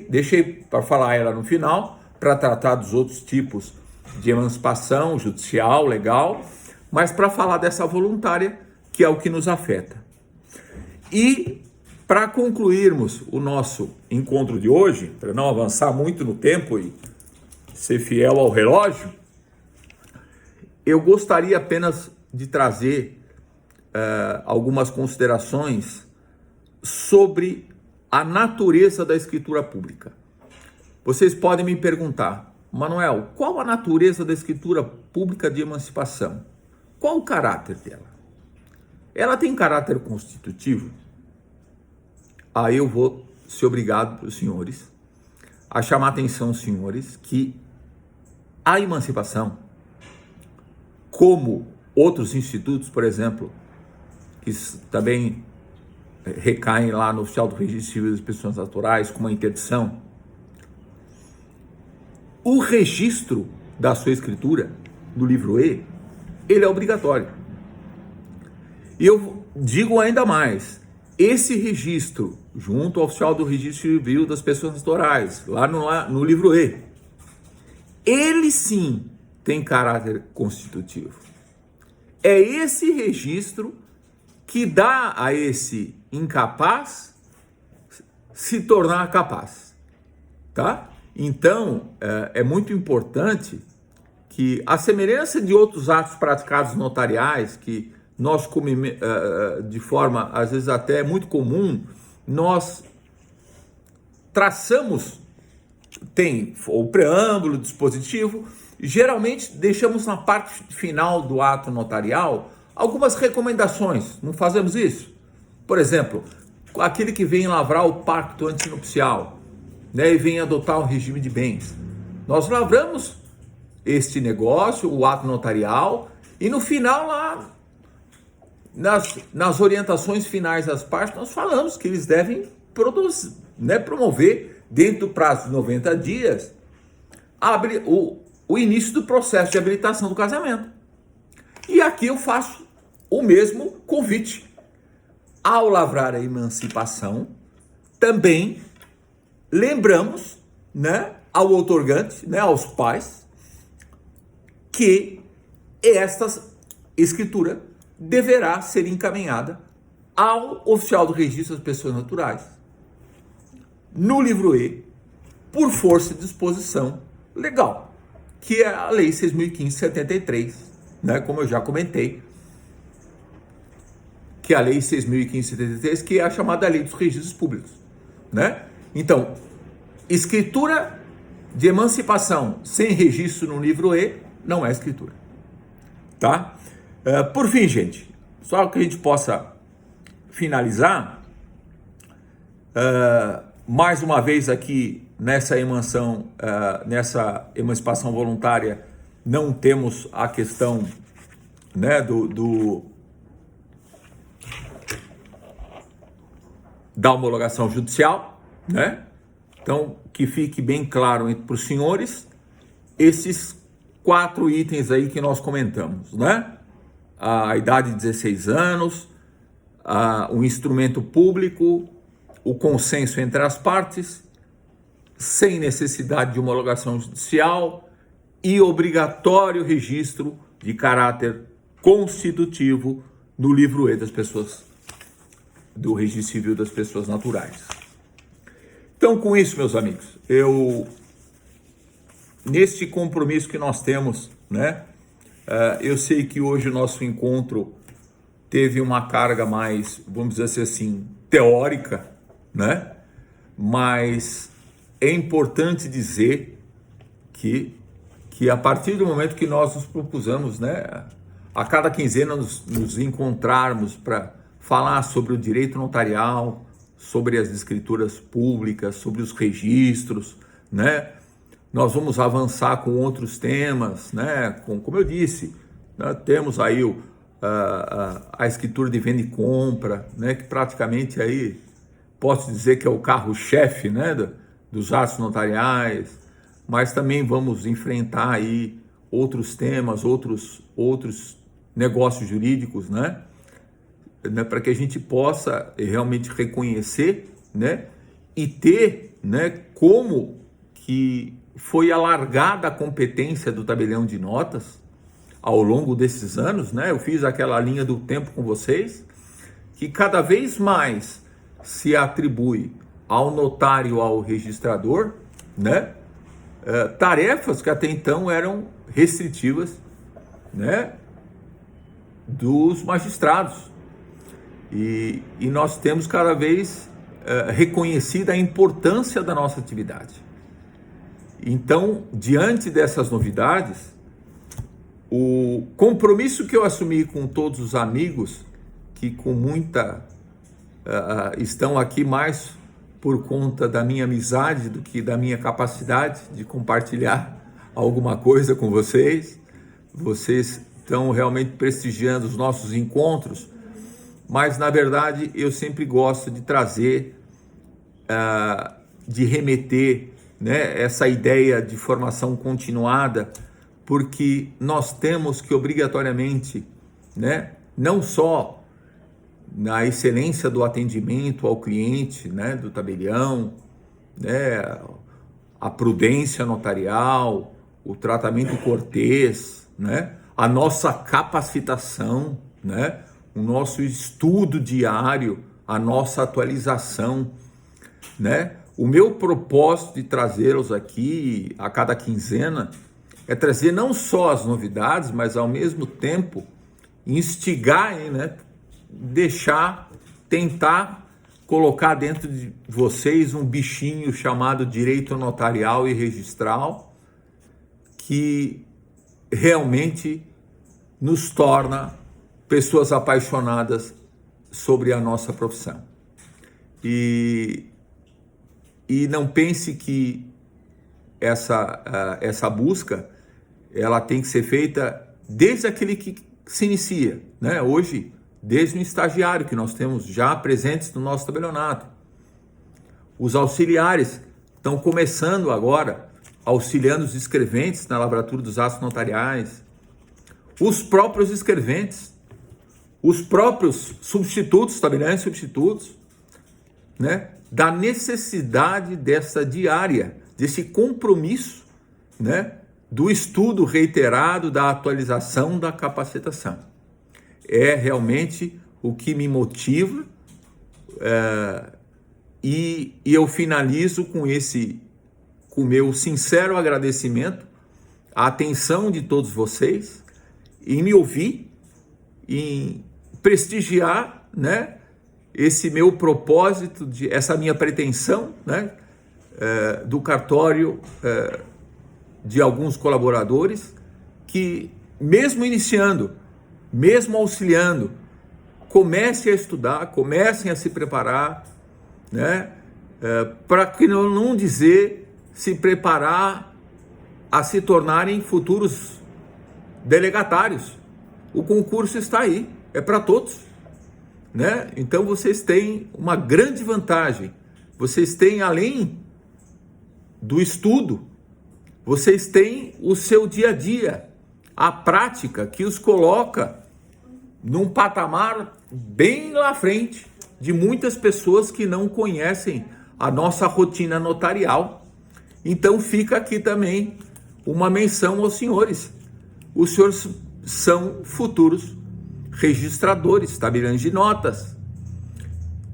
deixei para falar ela no final, para tratar dos outros tipos de emancipação judicial, legal, mas para falar dessa voluntária, que é o que nos afeta. E para concluirmos o nosso encontro de hoje, para não avançar muito no tempo e ser fiel ao relógio, eu gostaria apenas de trazer algumas considerações sobre a natureza da escritura pública. Vocês podem me perguntar, Manuel, qual a natureza da escritura pública de emancipação? Qual o caráter dela? Ela tem caráter constitutivo? Aí eu vou ser obrigado para os senhores a chamar a atenção, senhores, que a emancipação, como outros institutos, por exemplo, que também recaem lá no oficial do registro civil das pessoas naturais, como a interdição, o registro da sua escritura, do livro E, ele é obrigatório. E eu digo ainda mais, esse registro, junto ao oficial do registro civil das pessoas naturais, lá no livro E, ele sim tem caráter constitutivo. É esse registro que dá a esse incapaz se tornar capaz, tá? Então, é muito importante que, a semelhança de outros atos praticados notariais, que nós, de forma, às vezes até muito comum, nós traçamos, tem o preâmbulo, o dispositivo, geralmente deixamos na parte final do ato notarial algumas recomendações, não fazemos isso? Por exemplo, aquele que vem lavrar o pacto antinupcial, né, e vem adotar o regime de bens. Nós lavramos este negócio, o ato notarial, e no final lá, nas orientações finais das partes, nós falamos que eles devem produzir, né, promover, dentro do prazo de 90 dias, o início do processo de habilitação do casamento. E aqui eu faço o mesmo convite. Ao lavrar a emancipação, também lembramos, né, ao outorgante, né, aos pais, que esta escritura deverá ser encaminhada ao oficial do registro das pessoas naturais, no livro E, por força de disposição legal, que é a Lei 6.573, né, como eu já comentei, que é a Lei 6.573, que é a chamada Lei dos Registros Públicos, né? Então, escritura de emancipação sem registro no livro E não é escritura, tá? Por fim, gente, só que a gente possa finalizar, mais uma vez aqui nessa emancipação voluntária, não temos a questão, né, da homologação judicial, né? Então, que fique bem claro para os senhores esses 4 itens aí que nós comentamos, né? A idade de 16 anos, o instrumento público, o consenso entre as partes, sem necessidade de homologação judicial e obrigatório registro de caráter constitutivo no livro E das pessoas, do Registro Civil das Pessoas Naturais. Então, com isso, meus amigos, neste compromisso que nós temos, né? Eu sei que hoje o nosso encontro teve uma carga mais, vamos dizer assim, teórica, né? Mas é importante dizer que a partir do momento que nós nos propusamos, né, a cada quinzena nos encontrarmos para falar sobre o direito notarial, sobre as escrituras públicas, sobre os registros, né? Nós vamos avançar com outros temas, né? Como eu disse, né? Temos aí a escritura de venda e compra, né? Que praticamente aí posso dizer que é o carro-chefe, né? Dos atos notariais, mas também vamos enfrentar aí outros temas, outros negócios jurídicos, né? Para que a gente possa realmente reconhecer, né? E ter, né? Como que foi alargada a competência do tabelião de notas ao longo desses anos, né? Eu fiz aquela linha do tempo com vocês, que cada vez mais se atribui ao notário, ao registrador, né? Tarefas que até então eram restritivas, né? Dos magistrados. E nós temos cada vez reconhecida a importância da nossa atividade. Então, diante dessas novidades, o compromisso que eu assumi com todos os amigos, que com muita estão aqui mais por conta da minha amizade do que da minha capacidade de compartilhar alguma coisa com vocês. Vocês estão realmente prestigiando os nossos encontros, mas na verdade eu sempre gosto de trazer, de remeter, né, essa ideia de formação continuada, porque nós temos que obrigatoriamente, né, não só na excelência do atendimento ao cliente, né, do tabelião, né, a prudência notarial, o tratamento cortês, né, a nossa capacitação, né, o nosso estudo diário, a nossa atualização, né? O meu propósito de trazê-los aqui a cada quinzena é trazer não só as novidades, mas ao mesmo tempo instigar, né? Tentar colocar dentro de vocês um bichinho chamado direito notarial e registral, que realmente nos torna pessoas apaixonadas sobre a nossa profissão. E não pense que essa busca ela tem que ser feita desde aquele que se inicia, né? Hoje, desde o estagiário que nós temos já presentes no nosso tabelionato. Os auxiliares estão começando agora, auxiliando os escreventes na lavratura dos atos notariais. Os próprios escreventes, os próprios substitutos, tabeliães substitutos, né? Da necessidade dessa diária, desse compromisso, né? Do estudo reiterado, da atualização, da capacitação. É realmente o que me motiva, e eu finalizo com o meu sincero agradecimento à atenção de todos vocês, em me ouvir, em prestigiar, né, esse meu propósito, essa minha pretensão, né, do cartório, de alguns colaboradores que, mesmo iniciando, mesmo auxiliando, comecem a estudar, comecem a se preparar, né, para que não dizer se preparar a se tornarem futuros delegatários. O concurso está aí, é para todos, né? Então vocês têm uma grande vantagem. Vocês têm, além do estudo, vocês têm o seu dia a dia, a prática que os coloca num patamar bem lá à frente de muitas pessoas que não conhecem a nossa rotina notarial. Então fica aqui também uma menção aos senhores. Os senhores são futuros registradores, tabeliães de notas,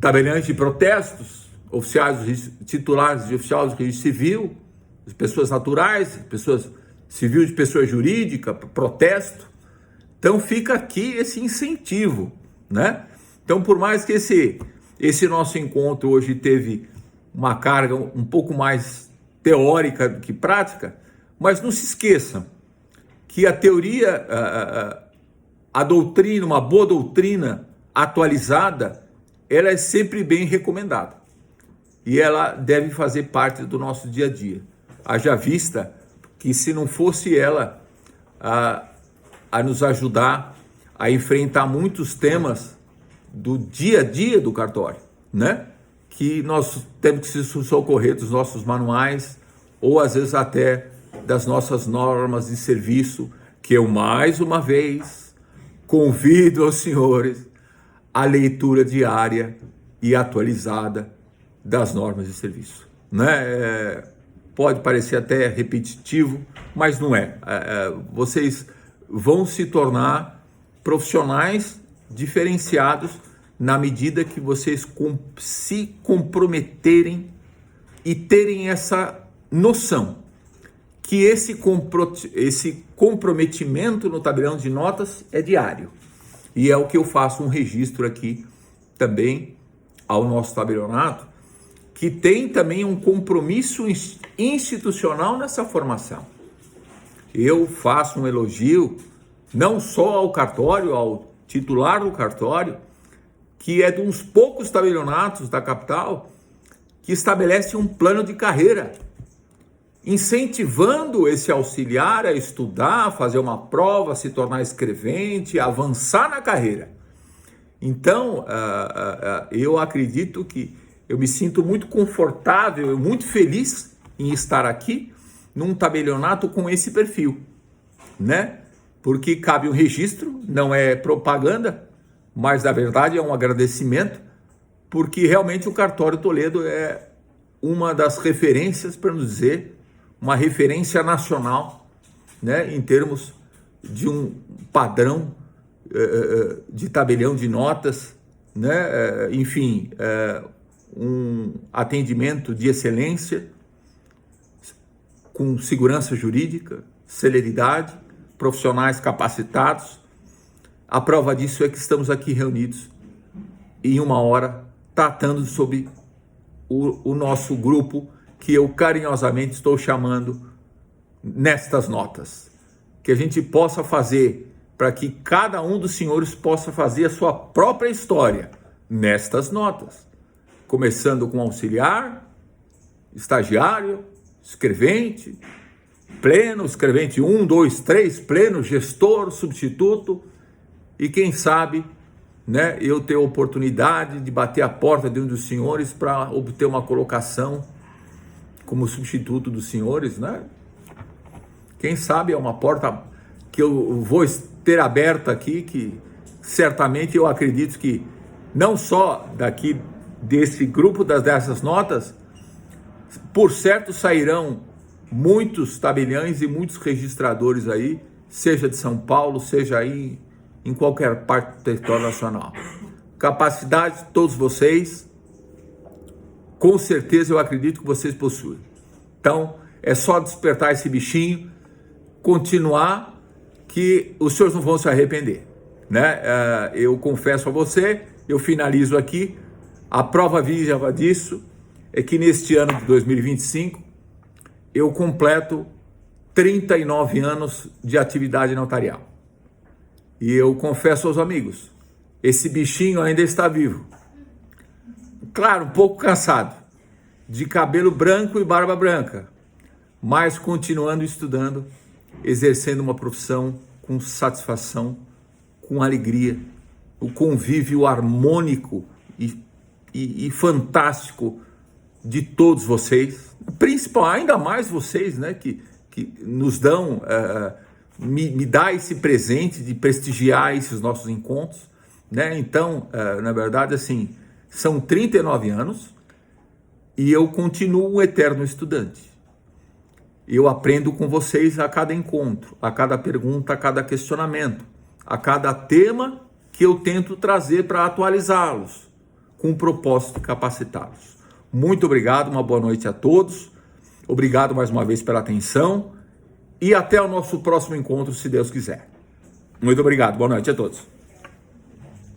tabeliães de protestos, oficiais titulares de oficiais do registro civil, de pessoas naturais, pessoas civil de pessoa jurídica, protesto. Então fica aqui esse incentivo, né? Então, por mais que esse nosso encontro hoje teve uma carga um pouco mais teórica do que prática, mas não se esqueçam que a teoria, a doutrina, uma boa doutrina atualizada, ela é sempre bem recomendada e ela deve fazer parte do nosso dia a dia. Haja vista que se não fosse ela a nos ajudar a enfrentar muitos temas do dia a dia do cartório, né? Que nós temos que se socorrer dos nossos manuais ou às vezes até das nossas normas de serviço, que eu mais uma vez convido aos senhores à leitura diária e atualizada das normas de serviço, né? Pode parecer até repetitivo, mas não é. Vocês vão se tornar profissionais diferenciados na medida que vocês se comprometerem e terem essa noção que esse comprometimento no tabelião de notas é diário. E é o que eu faço um registro aqui também ao nosso tabelionato, que tem também um compromisso institucional nessa formação. Eu faço um elogio não só ao cartório, ao titular do cartório, que é de uns poucos tabelionatos da capital que estabelece um plano de carreira, incentivando esse auxiliar a estudar, a fazer uma prova, a se tornar escrevente, a avançar na carreira. Então, eu acredito que eu me sinto muito confortável e muito feliz em estar aqui num tabelionato com esse perfil, né? Porque cabe um registro, não é propaganda, mas na verdade é um agradecimento, porque realmente o Cartório Toledo é uma das referências, para não dizer, uma referência nacional, né? Em termos de um padrão de tabelião de notas, né? Enfim, um atendimento de excelência, com segurança jurídica, celeridade, profissionais capacitados. A prova disso é que estamos aqui reunidos em uma hora, tratando sobre o nosso grupo, que eu carinhosamente estou chamando nestas notas. Que a gente possa fazer, para que cada um dos senhores possa fazer a sua própria história nestas notas. Começando com auxiliar, estagiário, escrevente, pleno, escrevente 1, 2, 3, pleno, gestor, substituto, e quem sabe, né, eu ter a oportunidade de bater a porta de um dos senhores para obter uma colocação como substituto dos senhores, né? Quem sabe é uma porta que eu vou ter aberta aqui, que certamente eu acredito que não só daqui desse grupo dessas notas, por certo sairão muitos tabeliães e muitos registradores aí, seja de São Paulo, seja aí em qualquer parte do território nacional. Capacidade de todos vocês, com certeza eu acredito que vocês possuem. Então, é só despertar esse bichinho, continuar, que os senhores não vão se arrepender, né? Eu confesso a você, eu finalizo aqui, a prova viva disso é que neste ano de 2025, eu completo 39 anos de atividade notarial. E eu confesso aos amigos, esse bichinho ainda está vivo. Claro, um pouco cansado, de cabelo branco e barba branca, mas continuando estudando, exercendo uma profissão com satisfação, com alegria, o convívio harmônico e fantástico de todos vocês, principalmente ainda mais vocês, né, que nos dão, me dá esse presente de prestigiar esses nossos encontros, né? Então, na verdade, assim, são 39 anos e eu continuo um eterno estudante. Eu aprendo com vocês a cada encontro, a cada pergunta, a cada questionamento, a cada tema que eu tento trazer para atualizá-los, com o propósito de capacitá-los. Muito obrigado, uma boa noite a todos. Obrigado mais uma vez pela atenção e até o nosso próximo encontro, se Deus quiser. Muito obrigado, boa noite a todos.